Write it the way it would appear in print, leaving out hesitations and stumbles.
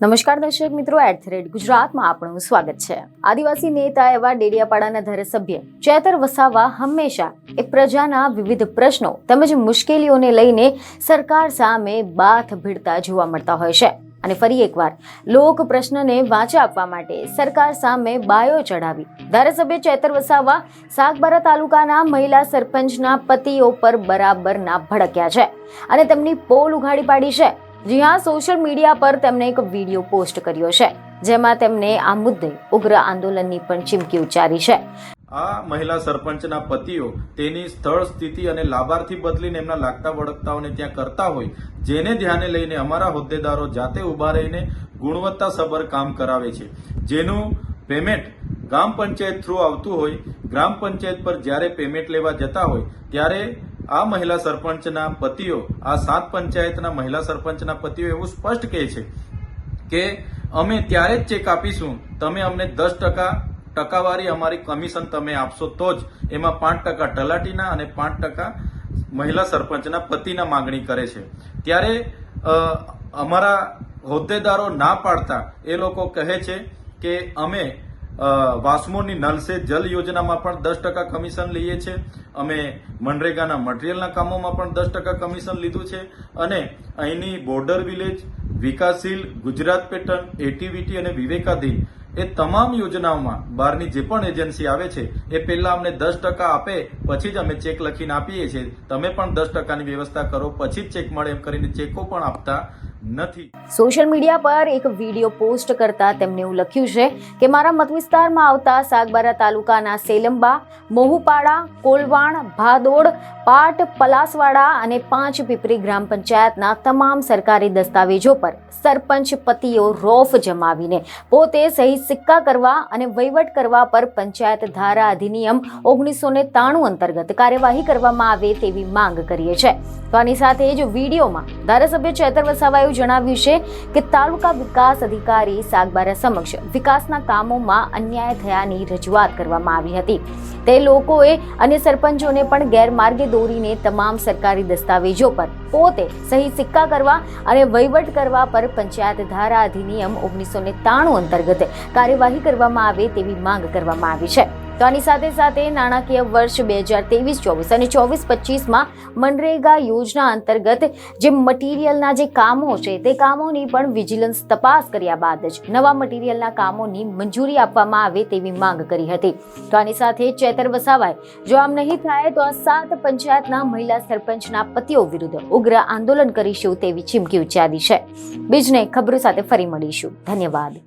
નમસ્કાર દર્શક મિત્રો, @ગુજરાતમાં આપનું સ્વાગત છે। આદિવાસી નેતા એવા ડેડિયાપાડાના ધારાસભ્ય ચેતર વસાવા હંમેશા એ પ્રજાના વિવિધ પ્રશ્નો તેમજ મુશ્કેલીઓને લઈને સરકાર સામે બાથ ભીડતા જોવા મળતા હોય છે અને ફરી એકવાર લોક પ્રશ્નને વાચા આપવા માટે સરકાર સામે બાયો ચડાવી ધારાસભ્ય ચેતર વસાવા સાગબારા તાલુકાના મહિલા સરપંચના પતિઓ પર બરાબરના ભડક્યા છે અને તેમની પોલ ઉઘાડી પાડી છે। જી હા, સોશિયલ મીડિયા પર તેમણે એક વિડીયો પોસ્ટ કર્યો છે જેમાં તેમણે આ મુદ્દે ઉગ્ર આંદોલનની પણ ચીમકી ઉચ્ચારી છે। આ મહિલા સરપંચના પતિઓ તેની સ્થળ સ્થિતિ અને લાભાર્થી બદલીને એમના લાગતા વળગતાઓને ત્યાં કરતા હોય, જેને ધ્યાને લઈને અમારા હોદ્દેદારો જાતે ઉભા રહીને ગુણવત્તાસભર કામ કરાવે છે, જેનું પેમેન્ટ ગ્રામ પંચાયત થ્રુ આવતું હોય। ગ્રામ પંચાયત પર જ્યારે પેમેન્ટ લેવા જતા હોય ત્યારે આ મહિલા સરપંચના પતિઓ, આ 7 પંચાયતના મહિલા સરપંચના પતિઓ એવું સ્પષ્ટ કહે છે કે અમે ત્યારે જ ચેક આપીશું, તમે અમને 10% ટકાવારી અમારી કમિશન તમે આપશો તો જ। એમાં 5% તલાટીના અને 5% મહિલા સરપંચના પતિના માંગણી કરે છે। ત્યારે અમારા હોદ્દેદારો ના પાડતા એ લોકો કહે છે કે અમે વાસ્મોની નલ સે જલ યોજનામાં પણ 10% કમિશન લઈએ છીએ, અમે મનરેગાના મટીરિયલના કામોમાં પણ 10% કમિશન લીધું છે અને અહીંની બોર્ડર વિલેજ, વિકાસશીલ ગુજરાત પેટર્ન, એટીવીટી અને વિવેકાધીન એ તમામ યોજનાઓમાં બહારની જે પણ એજન્સી આવે છે એ પહેલા અમને 10% આપે પછી જ અમે ચેક લખીને આપીએ છીએ। તમે પણ 10%ની વ્યવસ્થા કરો પછી જ ચેક મળે એમ કરીને ચેકો પણ આપતા નથી। સોશિયલ મીડિયા પર એક વિડીયો પોસ્ટ કરતા તેમણે એવું લખ્યું છે કે મારા મત વિસ્તારમાં આવતા સાગબારા તાલુકાના સેલંબા, મોહુપાડા, કોલવાણ, ભાદોડ, પાટ, પલાસવાડા અને 5 પીપરી ગ્રામ પંચાયતના તમામ સરકારી દસ્તાવેજો પર સરપંચ પતિઓ રોફ જમાવીને પોતે સહી સિક્કા કરવા અને વહીવટ કરવા પર પંચાયત ધારા અધિનિયમ 1993 અંતર્ગત કાર્યવાહી કરવામાં આવે તેવી માંગ કરીએ છે। તો આની સાથે જ વિડીયોમાં ધારાસભ્ય ચેતર વસાવાએ જણાવ્યું છે કે તાલુકા વિકાસ અધિકારી સાગબારા સમક્ષ વિકાસના કામોમાં અન્યાય થયાની રજૂઆત કરવામાં આવી હતી। તે લોકોએ અન્ય સરપંચોને પણ ગેરમાર્ગે દોરીને તમામ સરકારી દસ્તાવેજો પર પોતે સહી સિક્કા કરવા અને વહીવટ કરવા પર પંચાયત ધારા અધિનિયમ 1993 અંતર્ગત કાર્યવાહી કરવામાં આવે તેવી માંગ કરવામાં આવી છે। તો આની સાથે સાથે નાણાકીય વર્ષ 2023-24 અને 24-25માં મનરેગા યોજના અંતર્ગત જે મટીરિયલના જે કામો છે તે કામોની પણ વિજિલન્સ તપાસ કર્યા બાદ જ નવા મટીરિયલના કામોની મંજૂરી આપવામાં આવે તેવી માંગ કરી હતી। તો આની સાથે ચેતર વસાવાએ જો આમ નહીં થાય તો આ 7 પંચાયતના મહિલા સરપંચના પતિઓ વિરુદ્ધ ઉગ્ર આંદોલન કરીશું તેવી ચીમકી ઉચ્ચારી છે। બીજને ખબરો સાથે ફરી મળીશું। ધન્યવાદ।